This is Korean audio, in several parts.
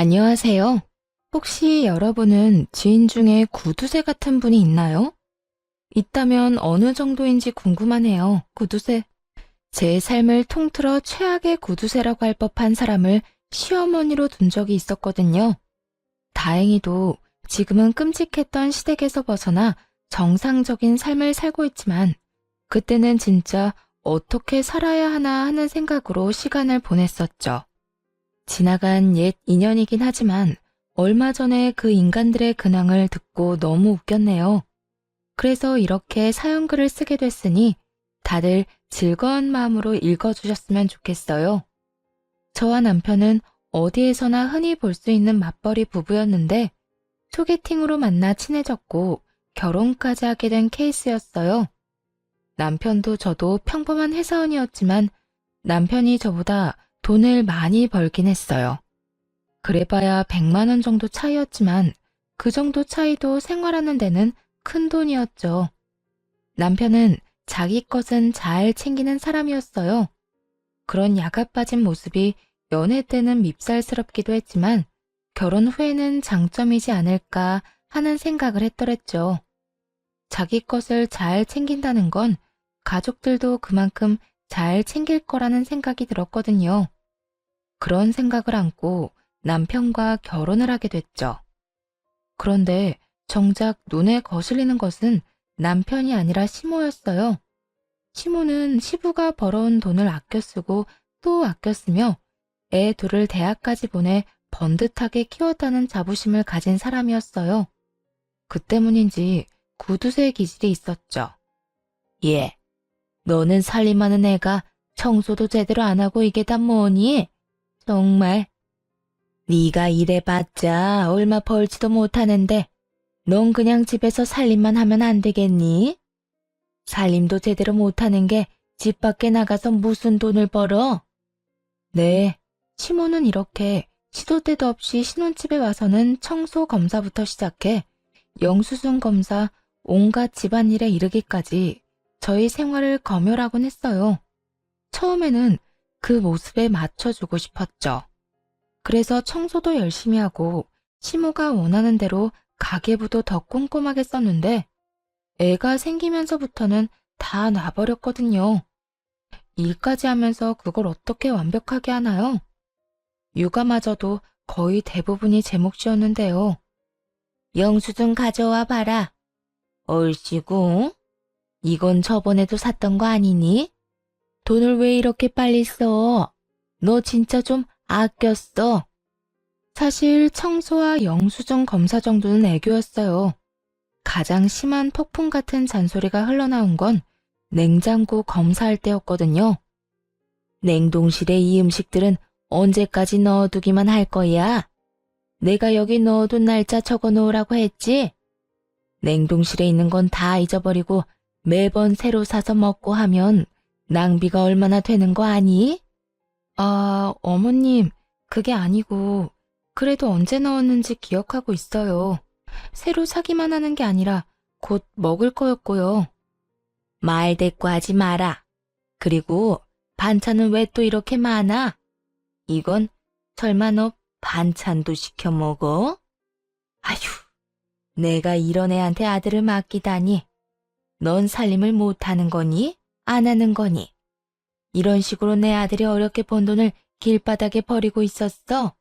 안녕하세요. 혹시 여러분은 지인 중에 구두쇠 같은 분이 있나요? 있다면 어느 정도인지 궁금하네요. 구두쇠. 제 삶을 통틀어 최악의 구두쇠라고 할 법한 사람을 시어머니로 둔 적이 있었거든요. 다행히도 지금은 끔찍했던 시댁에서 벗어나 정상적인 삶을 살고 있지만 그때는 진짜 어떻게 살아야 하나 하는 생각으로 시간을 보냈었죠. 지나간 옛 인연이긴 하지만 얼마 전에 그 인간들의 근황을 듣고 너무 웃겼네요. 그래서 이렇게 사연글을 쓰게 됐으니 다들 즐거운 마음으로 읽어주셨으면 좋겠어요. 저와 남편은 어디에서나 흔히 볼 수 있는 맞벌이 부부였는데 소개팅으로 만나 친해졌고 결혼까지 하게 된 케이스였어요. 남편도 저도 평범한 회사원이었지만 남편이 저보다 돈을 많이 벌긴 했어요. 그래봐야 100만 원 정도 차이였지만 그 정도 차이도 생활하는 데는 큰 돈이었죠. 남편은 자기 것은 잘 챙기는 사람이었어요. 그런 야가 빠진 모습이 연애 때는 밉살스럽기도 했지만 결혼 후에는 장점이지 않을까 하는 생각을 했더랬죠. 자기 것을 잘 챙긴다는 건 가족들도 그만큼 잘 챙길 거라는 생각이 들었거든요. 그런 생각을 안고 남편과 결혼을 하게 됐죠. 그런데 정작 눈에 거슬리는 것은 남편이 아니라 시모였어요. 시모는 시부가 벌어온 돈을 아껴 쓰고 또 아껴 쓰며 애 둘을 대학까지 보내 번듯하게 키웠다는 자부심을 가진 사람이었어요. 그 때문인지 구두쇠 기질이 있었죠. 예, 너는 살림하는 애가 청소도 제대로 안 하고 이게 다 뭐니? 정말. 네가 일해봤자 얼마 벌지도 못하는데 넌 그냥 집에서 살림만 하면 안 되겠니? 살림도 제대로 못하는 게 집 밖에 나가서 무슨 돈을 벌어? 네, 시모는 이렇게 시도 때도 없이 신혼집에 와서는 청소 검사부터 시작해 영수증 검사, 온갖 집안일에 이르기까지 저희 생활을 검열하곤 했어요. 처음에는 그 모습에 맞춰주고 싶었죠. 그래서 청소도 열심히 하고 시모가 원하는 대로 가계부도 더 꼼꼼하게 썼는데 애가 생기면서부터는 다 놔버렸거든요. 일까지 하면서 그걸 어떻게 완벽하게 하나요? 육아마저도 거의 대부분이 제 몫이었는데요. 영수증 가져와 봐라. 얼씨구, 이건 저번에도 샀던 거 아니니? 돈을 왜 이렇게 빨리 써? 너 진짜 좀 아꼈어. 사실 청소와 영수증 검사 정도는 애교였어요. 가장 심한 폭풍 같은 잔소리가 흘러나온 건 냉장고 검사할 때였거든요. 냉동실에 이 음식들은 언제까지 넣어두기만 할 거야? 내가 여기 넣어둔 날짜 적어 놓으라고 했지? 냉동실에 있는 건 다 잊어버리고 매번 새로 사서 먹고 하면 낭비가 얼마나 되는 거 아니? 아, 어머님, 그게 아니고 그래도 언제 넣었는지 기억하고 있어요. 새로 사기만 하는 게 아니라 곧 먹을 거였고요. 말 대꾸하지 마라. 그리고 반찬은 왜 또 이렇게 많아? 이건 설마 너 반찬도 시켜 먹어? 아휴, 내가 이런 애한테 아들을 맡기다니. 넌 살림을 못하는 거니? 안 하는 거니? 이런 식으로 내 아들이 어렵게 번 돈을 길바닥에 버리고 있었어?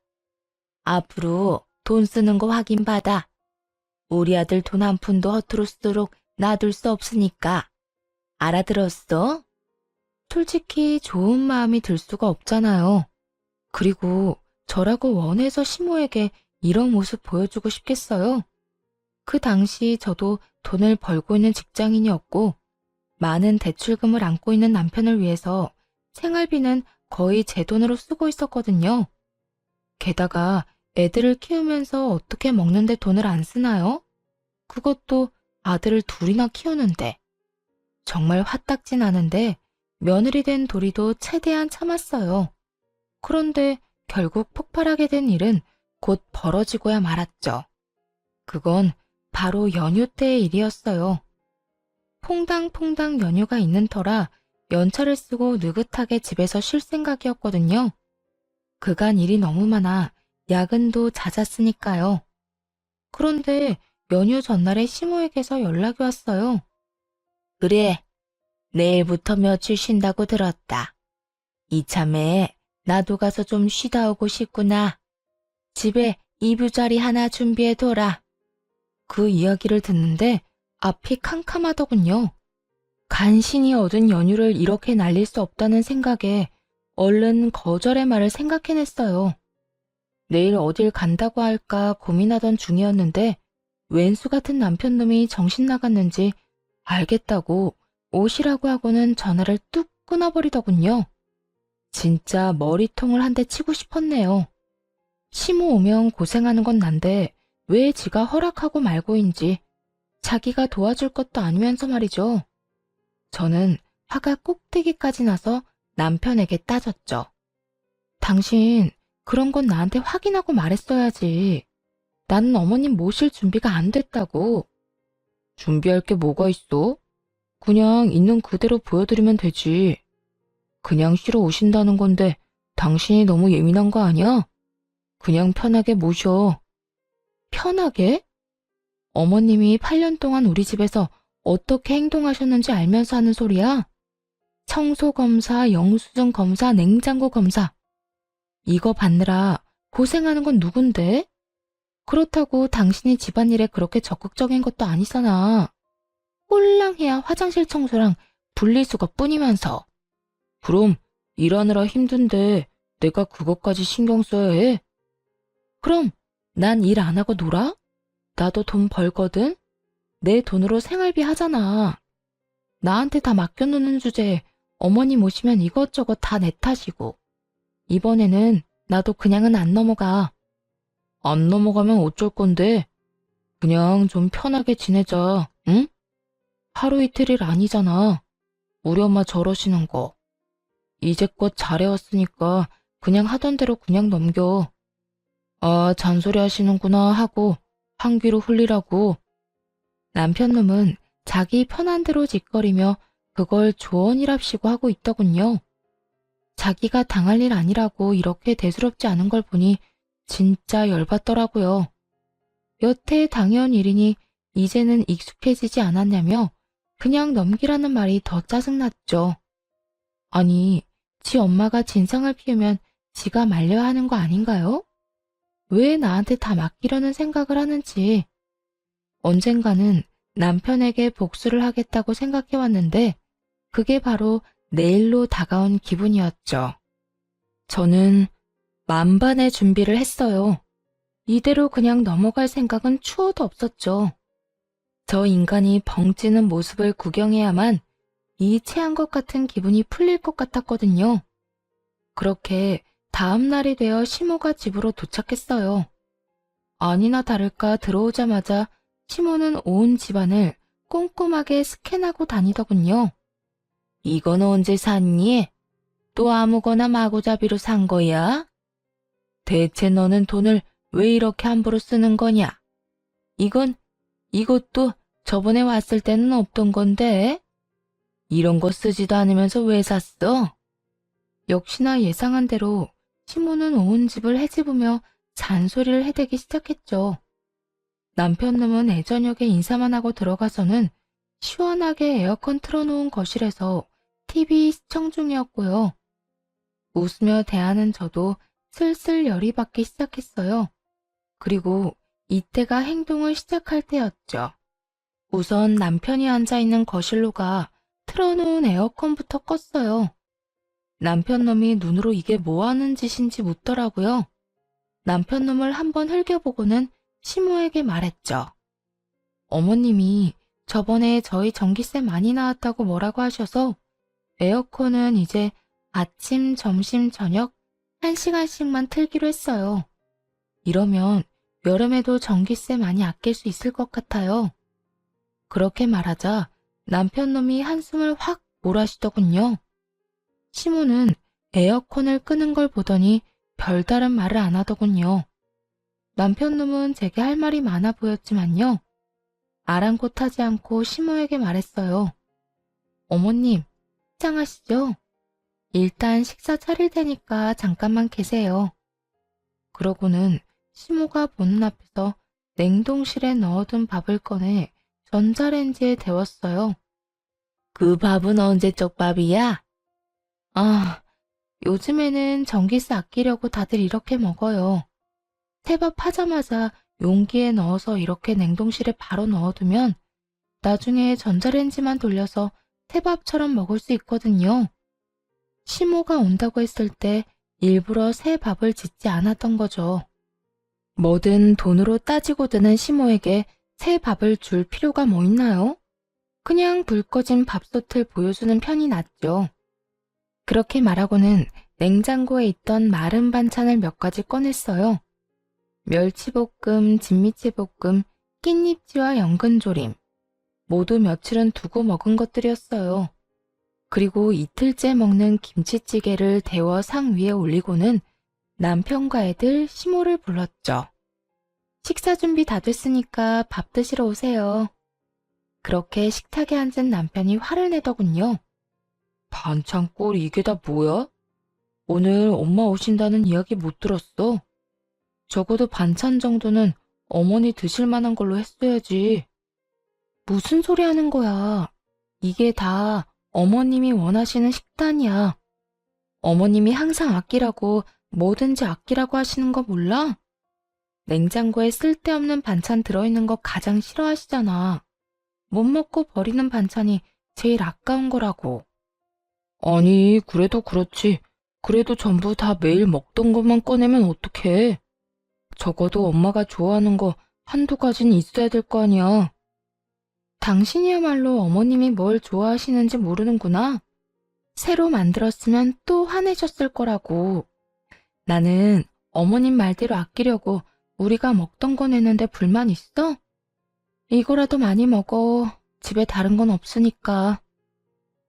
앞으로 돈 쓰는 거 확인받아. 우리 아들 돈 한 푼도 허투루 쓰도록 놔둘 수 없으니까. 알아들었어? 솔직히 좋은 마음이 들 수가 없잖아요. 그리고 저라고 원해서 시모에게 이런 모습 보여주고 싶겠어요? 그 당시 저도 돈을 벌고 있는 직장인이었고 많은 대출금을 안고 있는 남편을 위해서 생활비는 거의 제 돈으로 쓰고 있었거든요. 게다가 애들을 키우면서 어떻게 먹는데 돈을 안 쓰나요? 그것도 아들을 둘이나 키우는데. 정말 화딱지 나는데 며느리 된 도리도 최대한 참았어요. 그런데 결국 폭발하게 된 일은 곧 벌어지고야 말았죠. 그건 바로 연휴 때의 일이었어요. 퐁당퐁당 연휴가 있는 터라 연차를 쓰고 느긋하게 집에서 쉴 생각이었거든요. 그간 일이 너무 많아 야근도 잦았으니까요. 그런데 연휴 전날에 시모에게서 연락이 왔어요. 그래, 내일부터 며칠 쉰다고 들었다. 이참에 나도 가서 좀 쉬다 오고 싶구나. 집에 이부자리 하나 준비해둬라. 그 이야기를 듣는데 앞이 캄캄하더군요. 간신히 얻은 연휴를 이렇게 날릴 수 없다는 생각에 얼른 거절의 말을 생각해냈어요. 내일 어딜 간다고 할까 고민하던 중이었는데 왼수 같은 남편놈이 정신 나갔는지 알겠다고 오시라고 하고는 전화를 뚝 끊어버리더군요. 진짜 머리통을 한 대 치고 싶었네요. 시모 오면 고생하는 건 난데 왜 지가 허락하고 말고인지 자기가 도와줄 것도 아니면서 말이죠. 저는 화가 꼭대기까지 나서 남편에게 따졌죠. 당신 그런 건 나한테 확인하고 말했어야지. 나는 어머님 모실 준비가 안 됐다고. 준비할 게 뭐가 있어? 그냥 있는 그대로 보여드리면 되지. 그냥 쉬러 오신다는 건데 당신이 너무 예민한 거 아니야? 그냥 편하게 모셔. 편하게? 어머님이 8년 동안 우리 집에서 어떻게 행동하셨는지 알면서 하는 소리야? 청소 검사, 영수증 검사, 냉장고 검사. 이거 받느라 고생하는 건 누군데? 그렇다고 당신이 집안일에 그렇게 적극적인 것도 아니잖아. 꼴랑해야 화장실 청소랑 분리수거뿐이면서. 그럼 일하느라 힘든데 내가 그것까지 신경 써야 해? 그럼 난 일 안 하고 놀아? 나도 돈 벌거든? 내 돈으로 생활비 하잖아. 나한테 다 맡겨놓는 주제에 어머님 오시면 이것저것 다 내 탓이고. 이번에는 나도 그냥은 안 넘어가. 안 넘어가면 어쩔 건데? 그냥 좀 편하게 지내자, 응? 하루 이틀 아니잖아. 우리 엄마 저러시는 거. 이제껏 잘해왔으니까 그냥 하던 대로 그냥 넘겨. 아, 잔소리 하시는구나 하고 한 귀로 흘리라고. 남편놈은 자기 편한 대로 짓거리며 그걸 조언이랍시고 하고 있더군요. 자기가 당할 일 아니라고 이렇게 대수롭지 않은 걸 보니 진짜 열받더라고요. 여태 당해온 일이니 이제는 익숙해지지 않았냐며 그냥 넘기라는 말이 더 짜증났죠. 아니, 지 엄마가 진상을 피우면 지가 말려야 하는 거 아닌가요? 왜 나한테 다 맡기려는 생각을 하는지. 언젠가는 남편에게 복수를 하겠다고 생각해왔는데 그게 바로 내일로 다가온 기분이었죠. 저는 만반의 준비를 했어요. 이대로 그냥 넘어갈 생각은 추호도 없었죠. 저 인간이 벙찌는 모습을 구경해야만 이 체한 것 같은 기분이 풀릴 것 같았거든요. 그렇게 다음 날이 되어 시모가 집으로 도착했어요. 아니나 다를까 들어오자마자 시모는 온 집안을 꼼꼼하게 스캔하고 다니더군요. 이건 언제 샀니? 또 아무거나 마구잡이로 산 거야? 대체 너는 돈을 왜 이렇게 함부로 쓰는 거냐? 이것도 저번에 왔을 때는 없던 건데? 이런 거 쓰지도 않으면서 왜 샀어? 역시나 예상한 대로 시모는 온 집을 헤집으며 잔소리를 해대기 시작했죠. 남편놈은 애저녁에 인사만 하고 들어가서는 시원하게 에어컨 틀어놓은 거실에서 TV 시청 중이었고요. 웃으며 대하는 저도 슬슬 열이 받기 시작했어요. 그리고 이때가 행동을 시작할 때였죠. 우선 남편이 앉아있는 거실로 가 틀어놓은 에어컨부터 껐어요. 남편놈이 눈으로 이게 뭐하는 짓인지 묻더라고요. 남편놈을 한번 흘겨보고는 시모에게 말했죠. 어머님이 저번에 저희 전기세 많이 나왔다고 뭐라고 하셔서 에어컨은 이제 아침, 점심, 저녁 1시간씩만 틀기로 했어요. 이러면 여름에도 전기세 많이 아낄 수 있을 것 같아요. 그렇게 말하자 남편놈이 한숨을 확 몰아쉬더군요. 시모는 에어컨을 끄는 걸 보더니 별다른 말을 안 하더군요. 남편놈은 제게 할 말이 많아 보였지만요. 아랑곳하지 않고 시모에게 말했어요. 어머님, 식장하시죠? 일단 식사 차릴 테니까 잠깐만 계세요. 그러고는 시모가 보는 앞에서 냉동실에 넣어둔 밥을 꺼내 전자레인지에 데웠어요. 그 밥은 언제적 밥이야? 아, 요즘에는 전기세 아끼려고 다들 이렇게 먹어요. 새밥 하자마자 용기에 넣어서 이렇게 냉동실에 바로 넣어두면 나중에 전자레인지만 돌려서 새밥처럼 먹을 수 있거든요. 시모가 온다고 했을 때 일부러 새 밥을 짓지 않았던 거죠. 뭐든 돈으로 따지고 드는 시모에게 새 밥을 줄 필요가 뭐 있나요? 그냥 불 꺼진 밥솥을 보여주는 편이 낫죠. 그렇게 말하고는 냉장고에 있던 마른 반찬을 몇 가지 꺼냈어요. 멸치볶음, 진미채볶음, 깻잎지와 연근조림. 모두 며칠은 두고 먹은 것들이었어요. 그리고 이틀째 먹는 김치찌개를 데워 상 위에 올리고는 남편과 애들 시모를 불렀죠. 식사 준비 다 됐으니까 밥 드시러 오세요. 그렇게 식탁에 앉은 남편이 화를 내더군요. 반찬 꼴 이게 다 뭐야? 오늘 엄마 오신다는 이야기 못 들었어. 적어도 반찬 정도는 어머니 드실 만한 걸로 했어야지. 무슨 소리 하는 거야? 이게 다 어머님이 원하시는 식단이야. 어머님이 항상 아끼라고 뭐든지 아끼라고 하시는 거 몰라? 냉장고에 쓸데없는 반찬 들어있는 거 가장 싫어하시잖아. 못 먹고 버리는 반찬이 제일 아까운 거라고. 아니, 그래도 그렇지. 그래도 전부 다 매일 먹던 것만 꺼내면 어떡해. 적어도 엄마가 좋아하는 거 한두 가지는 있어야 될 거 아니야. 당신이야말로 어머님이 뭘 좋아하시는지 모르는구나. 새로 만들었으면 또 화내셨을 거라고. 나는 어머님 말대로 아끼려고 우리가 먹던 거 내는데 불만 있어? 이거라도 많이 먹어. 집에 다른 건 없으니까.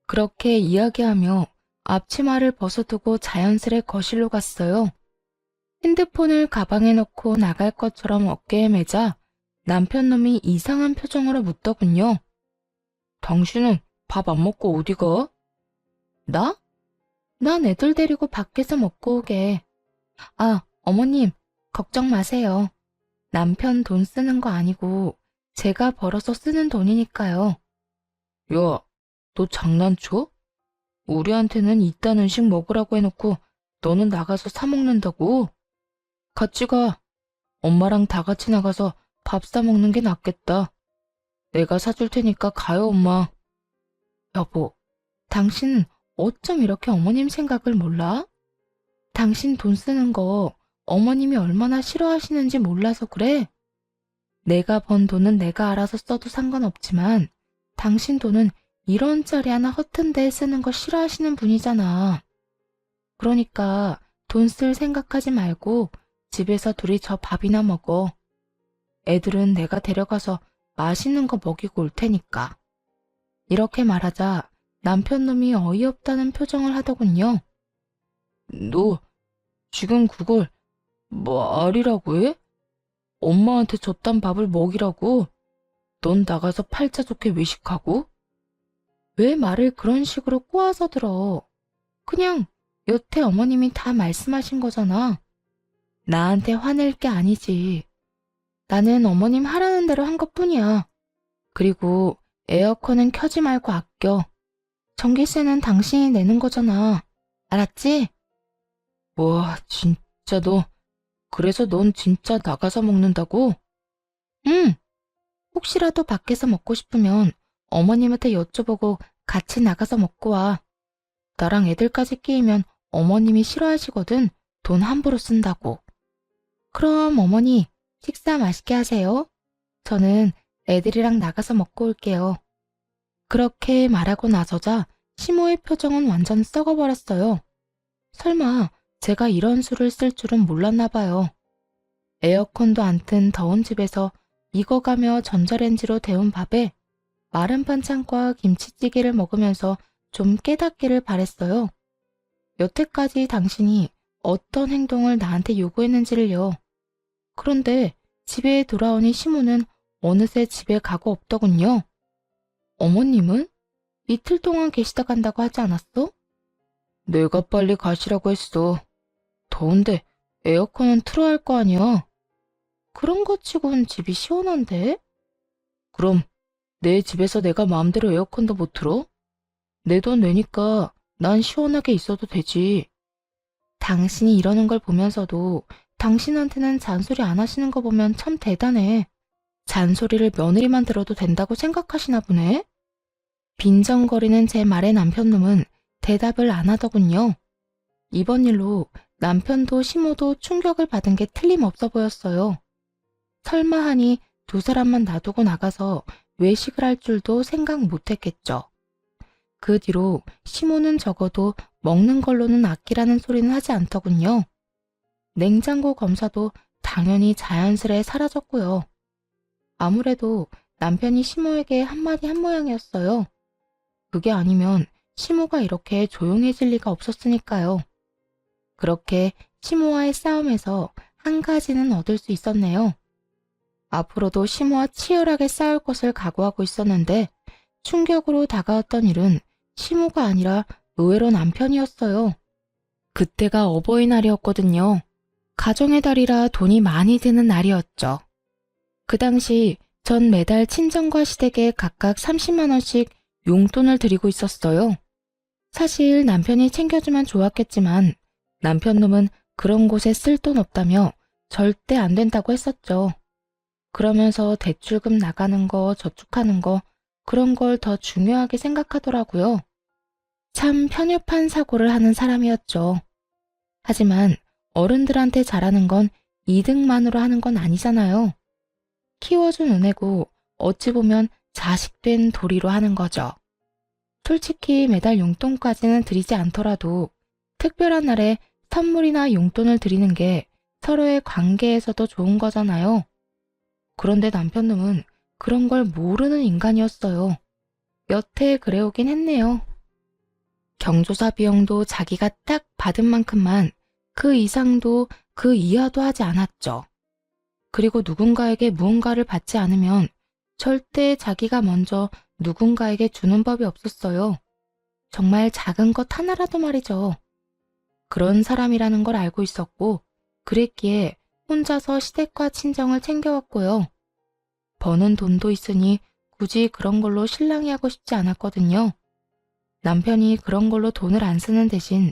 그렇게 이야기하며 앞치마를 벗어두고 자연스레 거실로 갔어요. 핸드폰을 가방에 넣고 나갈 것처럼 어깨에 매자 남편 놈이 이상한 표정으로 묻더군요. 당신은 밥 안 먹고 어디 가? 나? 난 애들 데리고 밖에서 먹고 오게. 아, 어머님, 걱정 마세요. 남편 돈 쓰는 거 아니고 제가 벌어서 쓰는 돈이니까요. 야, 너 장난쳐? 우리한테는 이딴 음식 먹으라고 해놓고 너는 나가서 사 먹는다고? 같이 가. 엄마랑 다 같이 나가서 밥 사 먹는 게 낫겠다. 내가 사줄 테니까 가요, 엄마. 여보, 당신 어쩜 이렇게 어머님 생각을 몰라? 당신 돈 쓰는 거 어머님이 얼마나 싫어하시는지 몰라서 그래? 내가 번 돈은 내가 알아서 써도 상관없지만 당신 돈은 1원짜리 하나 허튼 데에 쓰는 거 싫어하시는 분이잖아. 그러니까 돈 쓸 생각하지 말고 집에서 둘이 저 밥이나 먹어. 애들은 내가 데려가서 맛있는 거 먹이고 올 테니까. 이렇게 말하자 남편 놈이 어이없다는 표정을 하더군요. 너 지금 그걸 말이라고 해? 엄마한테 줬단 밥을 먹이라고? 넌 나가서 팔자 좋게 외식하고? 왜 말을 그런 식으로 꼬아서 들어? 그냥 여태 어머님이 다 말씀하신 거잖아. 나한테 화낼 게 아니지. 나는 어머님 하라는 대로 한 것뿐이야. 그리고 에어컨은 켜지 말고 아껴. 전기세는 당신이 내는 거잖아. 알았지? 와, 진짜 너. 그래서 넌 진짜 나가서 먹는다고? 응. 혹시라도 밖에서 먹고 싶으면 어머님한테 여쭤보고 같이 나가서 먹고 와. 나랑 애들까지 끼이면 어머님이 싫어하시거든. 돈 함부로 쓴다고. 그럼 어머니, 식사 맛있게 하세요. 저는 애들이랑 나가서 먹고 올게요. 그렇게 말하고 나서자 시모의 표정은 완전 썩어버렸어요. 설마 제가 이런 수를 쓸 줄은 몰랐나 봐요. 에어컨도 안 튼 더운 집에서 익어가며 전자레인지로 데운 밥에 마른 반찬과 김치찌개를 먹으면서 좀 깨닫기를 바랬어요. 여태까지 당신이 어떤 행동을 나한테 요구했는지를요. 그런데 집에 돌아오니 시모는 어느새 집에 가고 없더군요. 어머님은? 이틀 동안 계시다 간다고 하지 않았어? 내가 빨리 가시라고 했어. 더운데 에어컨은 틀어야 할 거 아니야. 그런 거 치곤 집이 시원한데? 그럼 내 집에서 내가 마음대로 에어컨도 못 틀어? 내 돈 내니까 난 시원하게 있어도 되지. 당신이 이러는 걸 보면서도 당신한테는 잔소리 안 하시는 거 보면 참 대단해. 잔소리를 며느리만 들어도 된다고 생각하시나 보네? 빈정거리는 제 말에 남편놈은 대답을 안 하더군요. 이번 일로 남편도 시모도 충격을 받은 게 틀림없어 보였어요. 설마 하니 두 사람만 놔두고 나가서 외식을 할 줄도 생각 못했겠죠. 그 뒤로 시모는 적어도 먹는 걸로는 아끼라는 소리는 하지 않더군요. 냉장고 검사도 당연히 자연스레 사라졌고요. 아무래도 남편이 시모에게 한마디 한 모양이었어요. 그게 아니면 시모가 이렇게 조용해질 리가 없었으니까요. 그렇게 시모와의 싸움에서 한 가지는 얻을 수 있었네요. 앞으로도 시모와 치열하게 싸울 것을 각오하고 있었는데 충격으로 다가왔던 일은 시모가 아니라 의외로 남편이었어요. 그때가 어버이날이었거든요. 가정의 달이라 돈이 많이 드는 날이었죠. 그 당시 전 매달 친정과 시댁에 각각 30만 원씩 용돈을 드리고 있었어요. 사실 남편이 챙겨주면 좋았겠지만 남편놈은 그런 곳에 쓸 돈 없다며 절대 안 된다고 했었죠. 그러면서 대출금 나가는 거, 저축하는 거, 그런 걸 더 중요하게 생각하더라고요. 참 편협한 사고를 하는 사람이었죠. 하지만 어른들한테 잘하는 건 이득만으로 하는 건 아니잖아요. 키워준 은혜고 어찌 보면 자식된 도리로 하는 거죠. 솔직히 매달 용돈까지는 드리지 않더라도 특별한 날에 선물이나 용돈을 드리는 게 서로의 관계에서도 좋은 거잖아요. 그런데 남편놈은 그런 걸 모르는 인간이었어요. 몇 해 그래오긴 했네요. 경조사 비용도 자기가 딱 받은 만큼만 그 이상도 그 이하도 하지 않았죠. 그리고 누군가에게 무언가를 받지 않으면 절대 자기가 먼저 누군가에게 주는 법이 없었어요. 정말 작은 것 하나라도 말이죠. 그런 사람이라는 걸 알고 있었고 그랬기에 혼자서 시댁과 친정을 챙겨왔고요. 버는 돈도 있으니 굳이 그런 걸로 실랑이 하고 싶지 않았거든요. 남편이 그런 걸로 돈을 안 쓰는 대신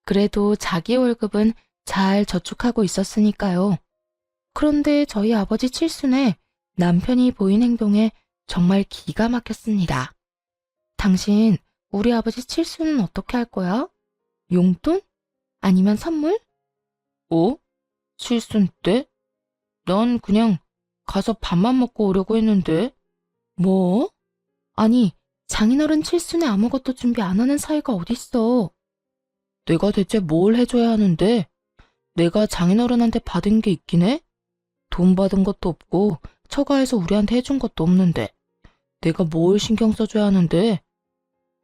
그래도 자기 월급은 잘 저축하고 있었으니까요. 그런데 저희 아버지 칠순에 남편이 보인 행동에 정말 기가 막혔습니다. 당신, 우리 아버지 칠순은 어떻게 할 거야? 용돈? 아니면 선물? 어? 칠순 때? 난 그냥 가서 밥만 먹고 오려고 했는데. 뭐? 아니, 장인어른 칠순에 아무것도 준비 안 하는 사이가 어딨어. 내가 대체 뭘 해줘야 하는데? 내가 장인어른한테 받은 게 있긴 해? 돈 받은 것도 없고 처가에서 우리한테 해준 것도 없는데 내가 뭘 신경 써줘야 하는데?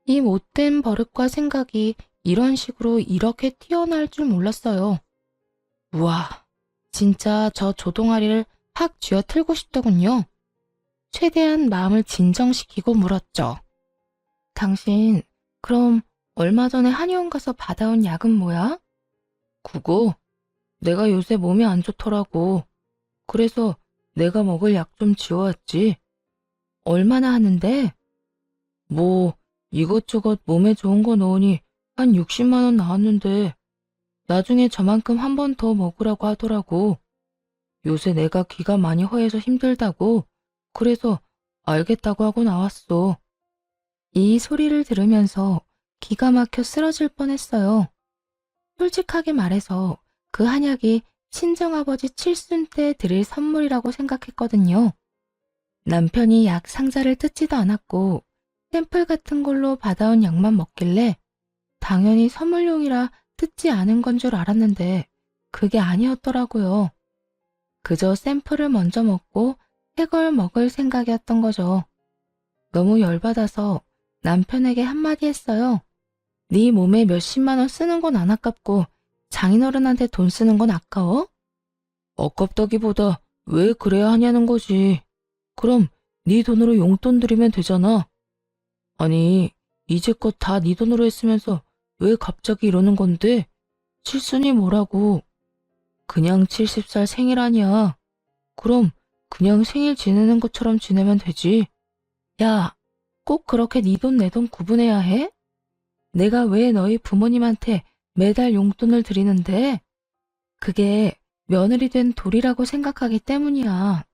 이 못된 버릇과 생각이 이런 식으로 이렇게 튀어나올 줄 몰랐어요. 우와, 진짜 저 조동아리를 확 쥐어 틀고 싶더군요. 최대한 마음을 진정시키고 물었죠. 당신, 그럼 얼마 전에 한의원 가서 받아온 약은 뭐야? 그거? 내가 요새 몸이 안 좋더라고. 그래서 내가 먹을 약 좀 지어왔지. 얼마나 하는데? 뭐 이것저것 몸에 좋은 거 넣으니 한 60만 원 나왔는데 나중에 저만큼 한 번 더 먹으라고 하더라고. 요새 내가 귀가 많이 허해서 힘들다고. 그래서 알겠다고 하고 나왔어. 이 소리를 들으면서 기가 막혀 쓰러질 뻔했어요. 솔직하게 말해서 그 한약이 친정아버지 칠순 때 드릴 선물이라고 생각했거든요. 남편이 약 상자를 뜯지도 않았고 샘플 같은 걸로 받아온 약만 먹길래 당연히 선물용이라 뜯지 않은 건 줄 알았는데 그게 아니었더라고요. 그저 샘플을 먼저 먹고 새 걸 먹을 생각이었던 거죠. 너무 열받아서 남편에게 한마디 했어요. 네 몸에 몇십만 원 쓰는 건 안 아깝고 장인어른한테 돈 쓰는 건 아까워? 아깝다기보다 왜 그래야 하냐는 거지. 그럼 네 돈으로 용돈 드리면 되잖아. 아니, 이제껏 다 네 돈으로 했으면서 왜 갑자기 이러는 건데? 칠순이 뭐라고? 그냥 70살 생일 아니야. 그럼 그냥 생일 지내는 것처럼 지내면 되지. 야, 꼭 그렇게 네 돈 내 돈 구분해야 해? 내가 왜 너희 부모님한테 매달 용돈을 드리는데? 그게 며느리 된 도리라고 생각하기 때문이야.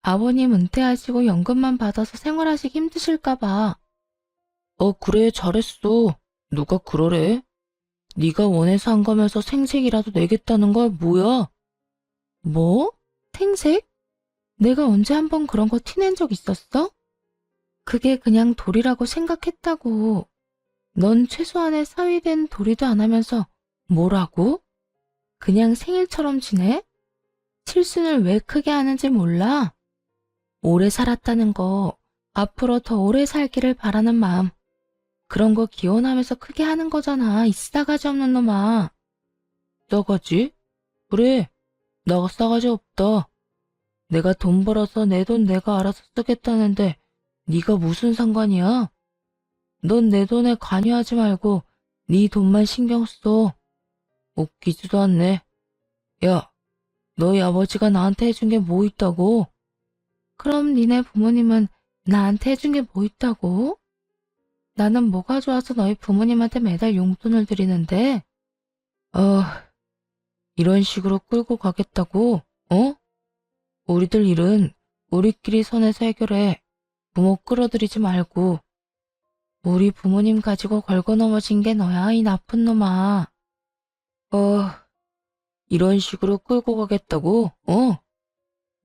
아버님 은퇴하시고 연금만 받아서 생활하시기 힘드실까 봐. 그래, 잘했어. 누가 그러래? 네가 원해서 한 거면서 생색이라도 내겠다는 거야, 뭐야? 뭐? 생색? 내가 언제 한번 그런 거 티낸 적 있었어? 그게 그냥 도리라고 생각했다고. 넌 최소한의 사위된 도리도 안 하면서 뭐라고? 그냥 생일처럼 지내? 칠순을 왜 크게 하는지 몰라? 오래 살았다는 거, 앞으로 더 오래 살기를 바라는 마음. 그런 거 기원하면서 크게 하는 거잖아, 이 싸가지 없는 놈아. 싸가지? 그래, 나 싸가지 없다. 내가 돈 벌어서 내 돈 내가 알아서 쓰겠다는데 네가 무슨 상관이야? 넌 내 돈에 관여하지 말고 네 돈만 신경 써. 웃기지도 않네. 야, 너희 아버지가 나한테 해준 게 뭐 있다고? 그럼 니네 부모님은 나한테 해준 게 뭐 있다고? 나는 뭐가 좋아서 너희 부모님한테 매달 용돈을 드리는데? 이런 식으로 끌고 가겠다고? 어? 우리들 일은 우리끼리 선에서 해결해. 부모 끌어들이지 말고. 우리 부모님 가지고 걸고 넘어진 게 너야, 이 나쁜 놈아. 이런 식으로 끌고 가겠다고?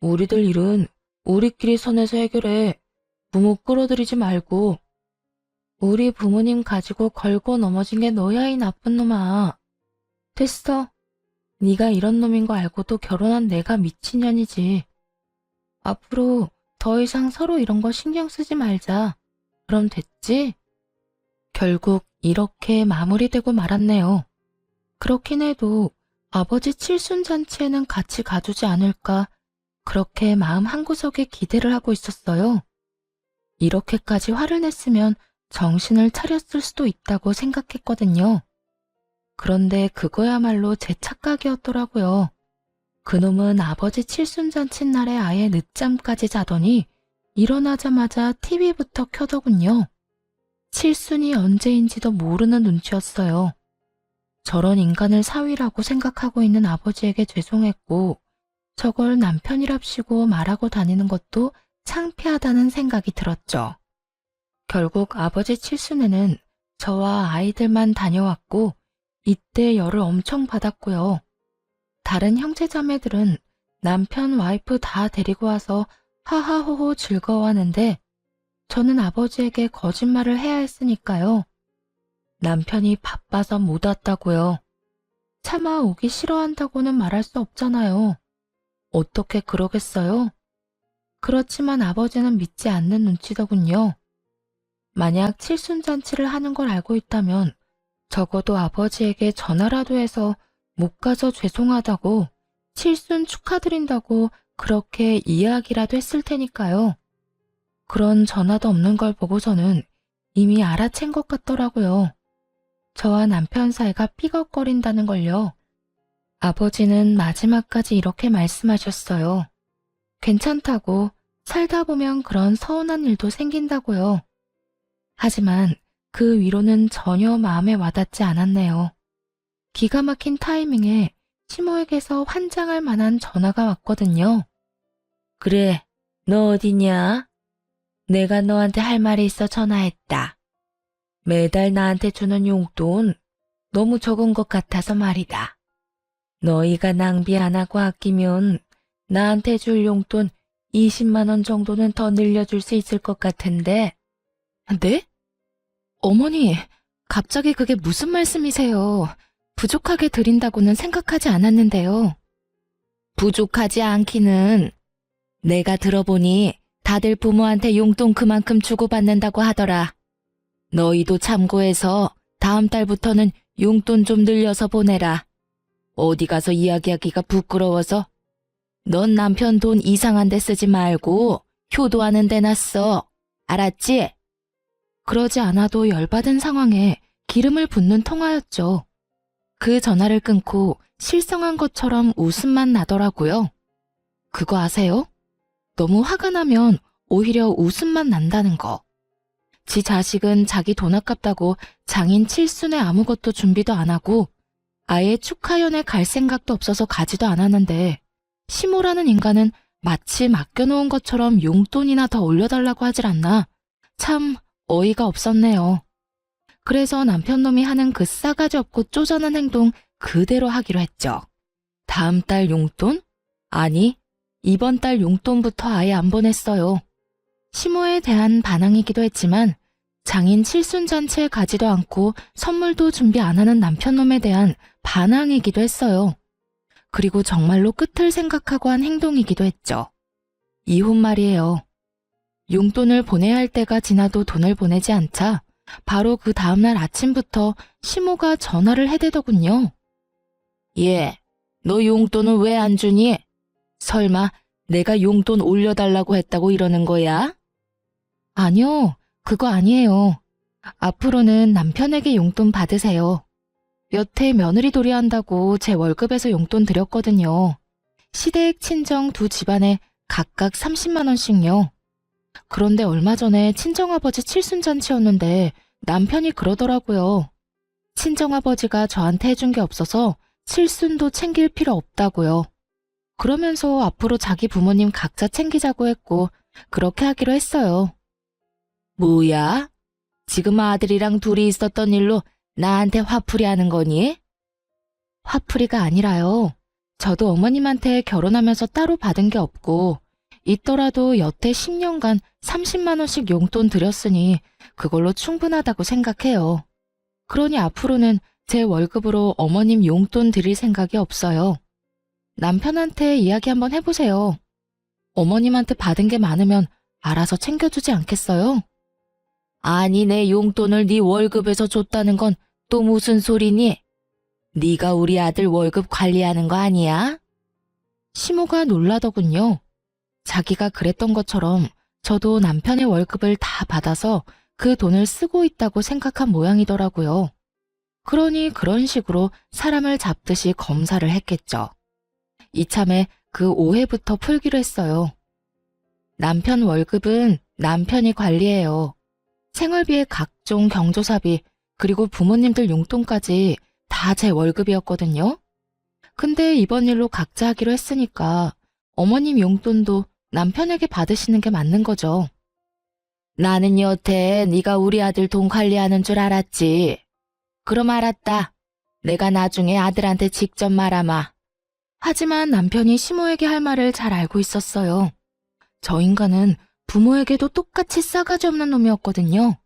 우리들 일은 우리끼리 선에서 해결해. 부모 끌어들이지 말고. 우리 부모님 가지고 걸고 넘어진 게 너야, 이 나쁜 놈아. 됐어. 네가 이런 놈인 거 알고도 결혼한 내가 미친년이지. 앞으로 더 이상 서로 이런 거 신경 쓰지 말자. 그럼 됐지? 결국 이렇게 마무리되고 말았네요. 그렇긴 해도 아버지 칠순잔치에는 같이 가주지 않을까 그렇게 마음 한구석에 기대를 하고 있었어요. 이렇게까지 화를 냈으면 정신을 차렸을 수도 있다고 생각했거든요. 그런데 그거야말로 제 착각이었더라고요. 그놈은 아버지 칠순잔치 날에 아예 늦잠까지 자더니 일어나자마자 TV부터 켜더군요. 칠순이 언제인지도 모르는 눈치였어요. 저런 인간을 사위라고 생각하고 있는 아버지에게 죄송했고 저걸 남편이랍시고 말하고 다니는 것도 창피하다는 생각이 들었죠. 결국 아버지 칠순에는 저와 아이들만 다녀왔고 이때 열을 엄청 받았고요. 다른 형제자매들은 남편, 와이프 다 데리고 와서 하하호호 즐거워하는데 저는 아버지에게 거짓말을 해야 했으니까요. 남편이 바빠서 못 왔다고요. 차마 오기 싫어한다고는 말할 수 없잖아요. 어떻게 그러겠어요? 그렇지만 아버지는 믿지 않는 눈치더군요. 만약 칠순잔치를 하는 걸 알고 있다면 적어도 아버지에게 전화라도 해서 못 가서 죄송하다고, 칠순 축하드린다고 그렇게 이야기라도 했을 테니까요. 그런 전화도 없는 걸 보고서는 이미 알아챈 것 같더라고요. 저와 남편 사이가 삐걱거린다는 걸요. 아버지는 마지막까지 이렇게 말씀하셨어요. 괜찮다고, 살다 보면 그런 서운한 일도 생긴다고요. 하지만 그 위로는 전혀 마음에 와닿지 않았네요. 기가 막힌 타이밍에 시모에게서 환장할 만한 전화가 왔거든요. 그래, 너 어디냐? 내가 너한테 할 말이 있어 전화했다. 매달 나한테 주는 용돈 너무 적은 것 같아서 말이다. 너희가 낭비 안 하고 아끼면 나한테 줄 용돈 20만 원 정도는 더 늘려줄 수 있을 것 같은데. 네? 어머니, 갑자기 그게 무슨 말씀이세요? 부족하게 드린다고는 생각하지 않았는데요. 부족하지 않기는. 내가 들어보니 다들 부모한테 용돈 그만큼 주고받는다고 하더라. 너희도 참고해서 다음 달부터는 용돈 좀 늘려서 보내라. 어디 가서 이야기하기가 부끄러워서. 넌 남편 돈 이상한 데 쓰지 말고 효도하는 데나 써. 알았지? 그러지 않아도 열받은 상황에 기름을 붓는 통화였죠. 그 전화를 끊고 실성한 것처럼 웃음만 나더라고요. 그거 아세요? 너무 화가 나면 오히려 웃음만 난다는 거. 지 자식은 자기 돈 아깝다고 장인 칠순에 아무것도 준비도 안 하고 아예 축하연에 갈 생각도 없어서 가지도 않았는데 시모라는 인간은 마치 맡겨놓은 것처럼 용돈이나 더 올려달라고 하질 않나. 참 어이가 없었네요. 그래서 남편놈이 하는 그 싸가지 없고 쪼잔한 행동 그대로 하기로 했죠. 다음 달 용돈? 아니, 이번 달 용돈부터 아예 안 보냈어요. 시모에 대한 반항이기도 했지만 장인 칠순잔치에 가지도 않고 선물도 준비 안 하는 남편놈에 대한 반항이기도 했어요. 그리고 정말로 끝을 생각하고 한 행동이기도 했죠. 이혼 말이에요. 용돈을 보내야 할 때가 지나도 돈을 보내지 않자 바로 그 다음날 아침부터 시모가 전화를 해대더군요. 얘, 너 용돈은 왜 안 주니? 설마 내가 용돈 올려달라고 했다고 이러는 거야? 아니요, 그거 아니에요. 앞으로는 남편에게 용돈 받으세요. 여태 며느리 도리한다고 제 월급에서 용돈 드렸거든요. 시댁 친정 두 집안에 각각 30만 원씩요. 그런데 얼마 전에 친정아버지 칠순잔치였는데 남편이 그러더라고요. 친정아버지가 저한테 해준 게 없어서 칠순도 챙길 필요 없다고요. 그러면서 앞으로 자기 부모님 각자 챙기자고 했고 그렇게 하기로 했어요. 뭐야? 지금 아들이랑 둘이 있었던 일로 나한테 화풀이 하는 거니? 화풀이가 아니라요. 저도 어머님한테 결혼하면서 따로 받은 게 없고 있더라도 여태 10년간 30만 원씩 용돈 드렸으니 그걸로 충분하다고 생각해요. 그러니 앞으로는 제 월급으로 어머님 용돈 드릴 생각이 없어요. 남편한테 이야기 한번 해보세요. 어머님한테 받은 게 많으면 알아서 챙겨주지 않겠어요? 아니, 내 용돈을 네 월급에서 줬다는 건 또 무슨 소리니? 네가 우리 아들 월급 관리하는 거 아니야? 시모가 놀라더군요. 자기가 그랬던 것처럼 저도 남편의 월급을 다 받아서 그 돈을 쓰고 있다고 생각한 모양이더라고요. 그러니 그런 식으로 사람을 잡듯이 검사를 했겠죠. 이참에 그 오해부터 풀기로 했어요. 남편 월급은 남편이 관리해요. 생활비의 각종 경조사비 그리고 부모님들 용돈까지 다 제 월급이었거든요. 근데 이번 일로 각자 하기로 했으니까 어머님 용돈도 남편에게 받으시는 게 맞는 거죠. 나는 여태 네가 우리 아들 돈 관리하는 줄 알았지. 그럼 알았다. 내가 나중에 아들한테 직접 말하마. 하지만 남편이 시모에게 할 말을 잘 알고 있었어요. 저 인간은 부모에게도 똑같이 싸가지 없는 놈이었거든요.